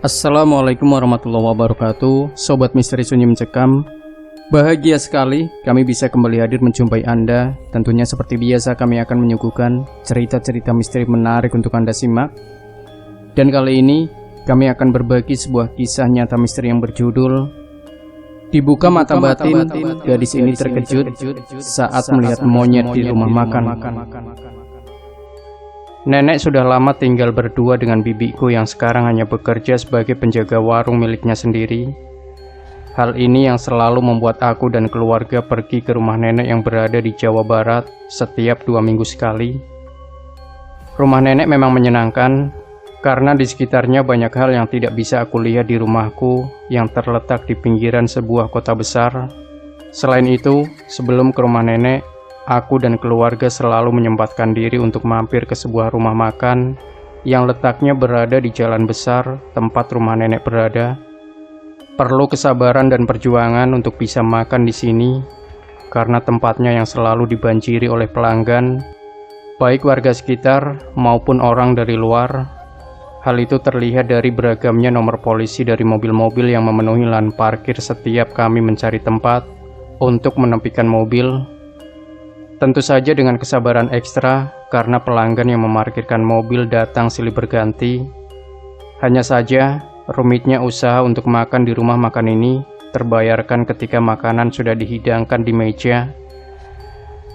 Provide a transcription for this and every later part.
Assalamualaikum warahmatullahi wabarakatuh. Sobat Misteri Sunyi Mencekam, bahagia sekali kami bisa kembali hadir menjumpai Anda. Tentunya seperti biasa kami akan menyuguhkan cerita-cerita misteri menarik untuk Anda simak. Dan kali ini kami akan berbagi sebuah kisah nyata misteri yang berjudul Dibuka Mata Batin, Gadis Ini Terkejut Saat Melihat Monyet di Rumah Makan. Nenek sudah lama tinggal berdua dengan bibiku yang sekarang hanya bekerja sebagai penjaga warung miliknya sendiri. Hal ini yang selalu membuat aku dan keluarga pergi ke rumah nenek yang berada di Jawa Barat setiap 2 minggu sekali. Rumah nenek memang menyenangkan, karena di sekitarnya banyak hal yang tidak bisa aku lihat di rumahku yang terletak di pinggiran sebuah kota besar. Selain itu, sebelum ke rumah nenek, aku dan keluarga selalu menyempatkan diri untuk mampir ke sebuah rumah makan yang letaknya berada di jalan besar tempat rumah nenek berada. Perlu kesabaran dan perjuangan untuk bisa makan di sini, karena tempatnya yang selalu dibanjiri oleh pelanggan, baik warga sekitar maupun orang dari luar. Hal itu terlihat dari beragamnya nomor polisi dari mobil-mobil yang memenuhi lahan parkir setiap kami mencari tempat untuk menepikan mobil. Tentu saja dengan kesabaran ekstra karena pelanggan yang memarkirkan mobil datang silih berganti. Hanya saja, rumitnya usaha untuk makan di rumah makan ini terbayarkan ketika makanan sudah dihidangkan di meja.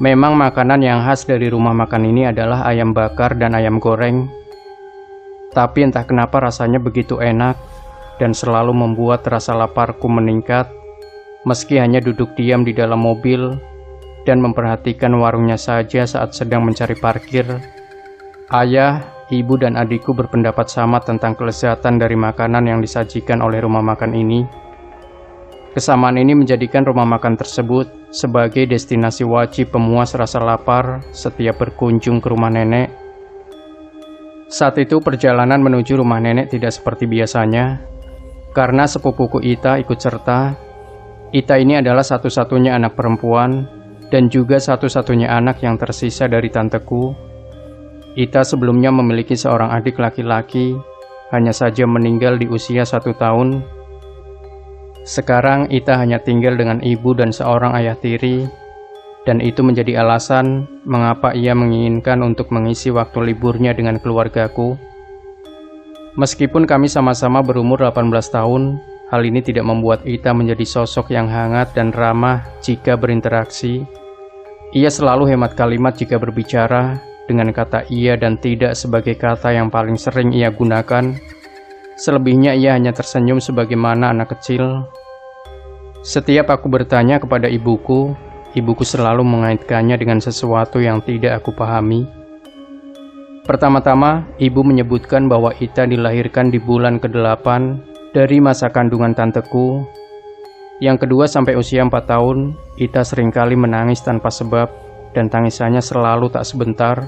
Memang makanan yang khas dari rumah makan ini adalah ayam bakar dan ayam goreng. Tapi entah kenapa rasanya begitu enak dan selalu membuat rasa laparku meningkat meski hanya duduk diam di dalam mobil dan memperhatikan warungnya saja saat sedang mencari parkir. Ayah, ibu, dan adikku berpendapat sama tentang kelezatan dari makanan yang disajikan oleh rumah makan ini. Kesamaan ini menjadikan rumah makan tersebut sebagai destinasi wajib pemuas rasa lapar setiap berkunjung ke rumah nenek. Saat itu perjalanan menuju rumah nenek tidak seperti biasanya, karena sepupuku Ita ikut serta. Ita ini adalah satu-satunya anak perempuan dan juga satu-satunya anak yang tersisa dari tanteku. Ita sebelumnya memiliki seorang adik laki-laki, hanya saja meninggal di usia 1 tahun. Sekarang Ita hanya tinggal dengan ibu dan seorang ayah tiri, dan itu menjadi alasan mengapa ia menginginkan untuk mengisi waktu liburnya dengan keluargaku. Meskipun kami sama-sama berumur 18 tahun, hal ini tidak membuat Ita menjadi sosok yang hangat dan ramah jika berinteraksi. Ia selalu hemat kalimat jika berbicara, dengan kata iya dan tidak sebagai kata yang paling sering ia gunakan. Selebihnya ia hanya tersenyum sebagaimana anak kecil. Setiap aku bertanya kepada ibuku selalu mengaitkannya dengan sesuatu yang tidak aku pahami. Pertama-tama, ibu menyebutkan bahwa Ita dilahirkan di bulan ke-8 dari masa kandungan tanteku. Yang kedua, sampai usia 4 tahun, Ita seringkali menangis tanpa sebab, dan tangisannya selalu tak sebentar.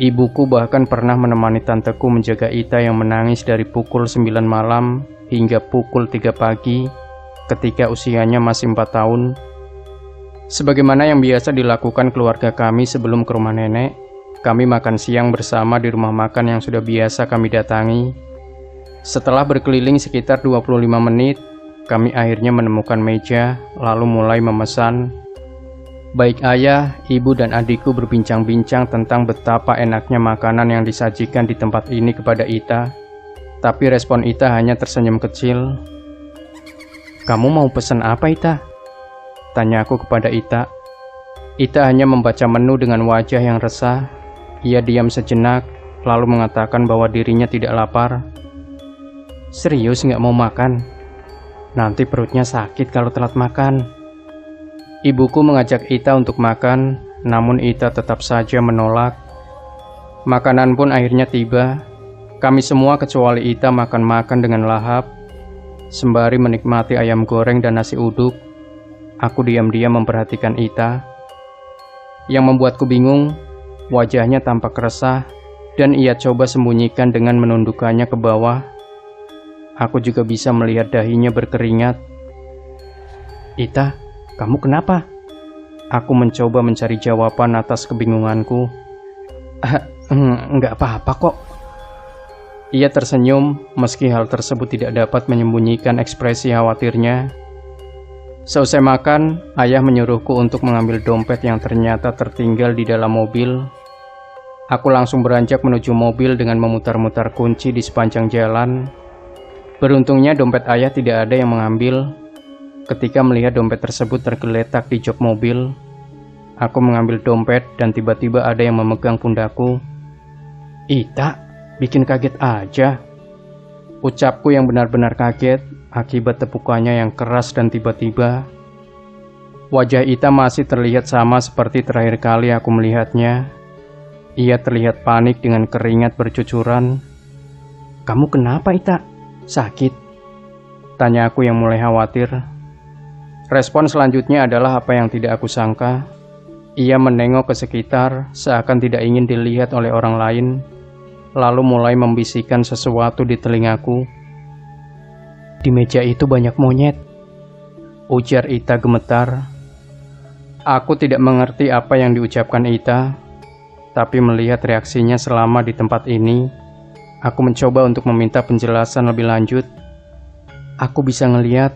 Ibuku bahkan pernah menemani tanteku menjaga Ita yang menangis dari pukul 9 malam hingga pukul 3 pagi ketika usianya masih 4 tahun. Sebagaimana yang biasa dilakukan keluarga kami sebelum ke rumah nenek, kami makan siang bersama di rumah makan yang sudah biasa kami datangi. Setelah berkeliling sekitar 25 menit, kami akhirnya menemukan meja, lalu mulai memesan. Baik ayah, ibu, dan adikku berbincang-bincang tentang betapa enaknya makanan yang disajikan di tempat ini kepada Ita. Tapi respon Ita hanya tersenyum kecil. "Kamu mau pesan apa, Ita?" tanya aku kepada Ita. Ita hanya membaca menu dengan wajah yang resah. Ia diam sejenak, lalu mengatakan bahwa dirinya tidak lapar. "Serius nggak mau makan? Nanti perutnya sakit kalau telat makan." Ibuku mengajak Ita untuk makan, namun Ita tetap saja menolak. Makanan pun akhirnya tiba. Kami semua kecuali Ita makan-makan dengan lahap. Sembari menikmati ayam goreng dan nasi uduk, aku diam-diam memperhatikan Ita. Yang membuatku bingung, wajahnya tampak resah, dan ia coba sembunyikan dengan menundukkannya ke bawah. Aku juga bisa melihat dahinya berkeringat. "Ita, kamu kenapa?" Aku mencoba mencari jawaban atas kebingunganku. Enggak apa-apa kok." Ia tersenyum meski hal tersebut tidak dapat menyembunyikan ekspresi khawatirnya. Seusai makan, ayah menyuruhku untuk mengambil dompet yang ternyata tertinggal di dalam mobil. Aku langsung beranjak menuju mobil dengan memutar-mutar kunci di sepanjang jalan. Beruntungnya dompet ayah tidak ada yang mengambil. Ketika melihat dompet tersebut tergeletak di jok mobil, aku mengambil dompet dan tiba-tiba ada yang memegang pundakku. "Ita, bikin kaget aja," ucapku yang benar-benar kaget akibat tepukannya yang keras dan tiba-tiba. Wajah Ita masih terlihat sama seperti terakhir kali aku melihatnya. Ia terlihat panik dengan keringat bercucuran. "Kamu kenapa, Ita? Sakit?" tanya aku yang mulai khawatir. Respon selanjutnya adalah apa yang tidak aku sangka. Ia menengok ke sekitar seakan tidak ingin dilihat oleh orang lain, lalu mulai membisikkan sesuatu di telingaku. "Di meja itu banyak monyet," ujar Ita gemetar. Aku tidak mengerti apa yang diucapkan Ita, tapi melihat reaksinya selama di tempat ini, aku mencoba untuk meminta penjelasan lebih lanjut. "Aku bisa ngelihat,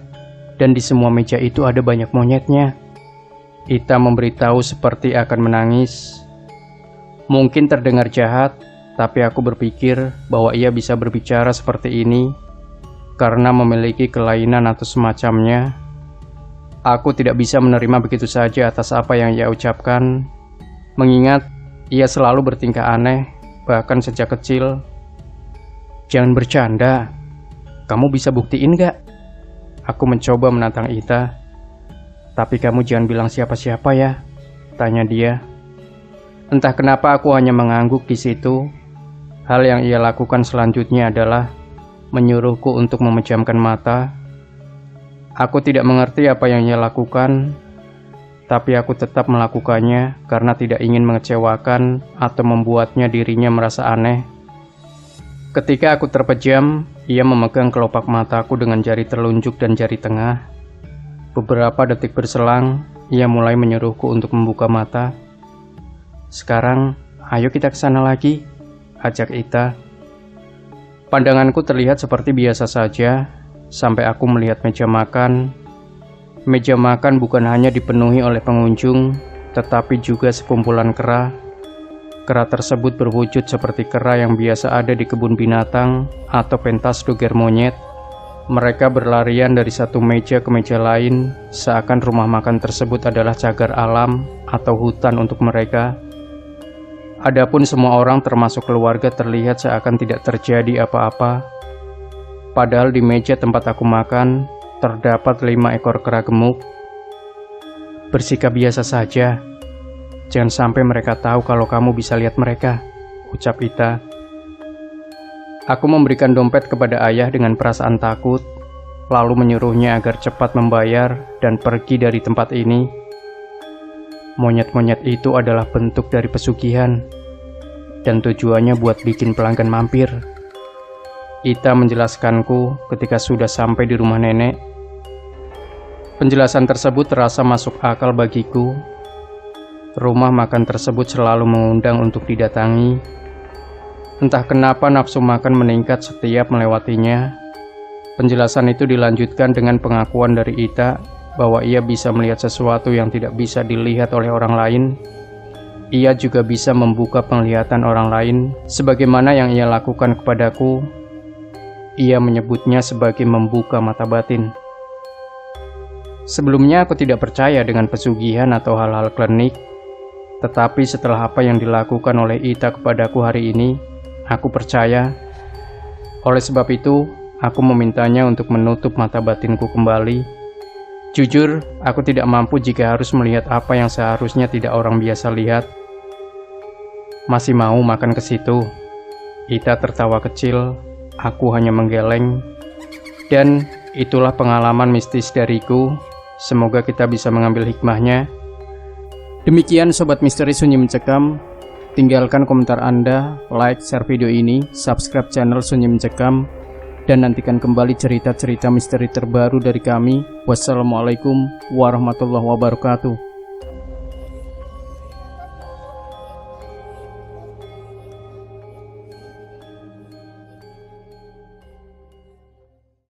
dan di semua meja itu ada banyak monyetnya," Ita memberitahu seperti akan menangis. Mungkin terdengar jahat, tapi aku berpikir bahwa ia bisa berbicara seperti ini karena memiliki kelainan atau semacamnya. Aku tidak bisa menerima begitu saja atas apa yang ia ucapkan, mengingat ia selalu bertingkah aneh, bahkan sejak kecil. "Jangan bercanda, kamu bisa buktiin gak?" Aku mencoba menantang Ita. "Tapi kamu jangan bilang siapa-siapa ya," tanya dia. Entah kenapa aku hanya mengangguk di situ. Hal yang ia lakukan selanjutnya adalah menyuruhku untuk memejamkan mata. Aku tidak mengerti apa yang ia lakukan, tapi aku tetap melakukannya karena tidak ingin mengecewakan atau membuatnya dirinya merasa aneh. Ketika aku terpejam, ia memegang kelopak mataku dengan jari telunjuk dan jari tengah. Beberapa detik berselang, ia mulai menyuruhku untuk membuka mata. "Sekarang, ayo kita ke sana lagi," ajak Ita. Pandanganku terlihat seperti biasa saja, sampai aku melihat meja makan. Meja makan bukan hanya dipenuhi oleh pengunjung, tetapi juga sekumpulan kera. Kera tersebut berwujud seperti kera yang biasa ada di kebun binatang atau pentas doger monyet. Mereka berlarian dari satu meja ke meja lain, seakan rumah makan tersebut adalah cagar alam atau hutan untuk mereka. Adapun semua orang termasuk keluarga terlihat seakan tidak terjadi apa-apa. Padahal di meja tempat aku makan, terdapat 5 ekor kera gemuk. "Bersikap biasa saja. Jangan sampai mereka tahu kalau kamu bisa lihat mereka," ucap Ita. Aku memberikan dompet kepada ayah dengan perasaan takut, lalu menyuruhnya agar cepat membayar dan pergi dari tempat ini. Monyet-monyet itu adalah bentuk dari pesugihan, dan tujuannya buat bikin pelanggan mampir, Ita menjelaskanku ketika sudah sampai di rumah nenek. Penjelasan tersebut terasa masuk akal bagiku. Rumah makan tersebut selalu mengundang untuk didatangi. Entah kenapa nafsu makan meningkat setiap melewatinya. Penjelasan itu dilanjutkan dengan pengakuan dari Ita bahwa ia bisa melihat sesuatu yang tidak bisa dilihat oleh orang lain. Ia juga bisa membuka penglihatan orang lain, sebagaimana yang ia lakukan kepadaku. Ia menyebutnya sebagai membuka mata batin. Sebelumnya aku tidak percaya dengan pesugihan atau hal-hal klinik, tetapi setelah apa yang dilakukan oleh Ita kepadaku hari ini, aku percaya. Oleh sebab itu, aku memintanya untuk menutup mata batinku kembali. Jujur, aku tidak mampu jika harus melihat apa yang seharusnya tidak orang biasa lihat. "Masih mau makan ke situ?" Ita tertawa kecil. Aku hanya menggeleng. Dan itulah pengalaman mistis dariku. Semoga kita bisa mengambil hikmahnya. Demikian Sobat Misteri Sunyi Mencekam. Tinggalkan komentar Anda, like, share video ini, subscribe channel Sunyi Mencekam, dan nantikan kembali cerita-cerita misteri terbaru dari kami. Wassalamualaikum warahmatullahi wabarakatuh.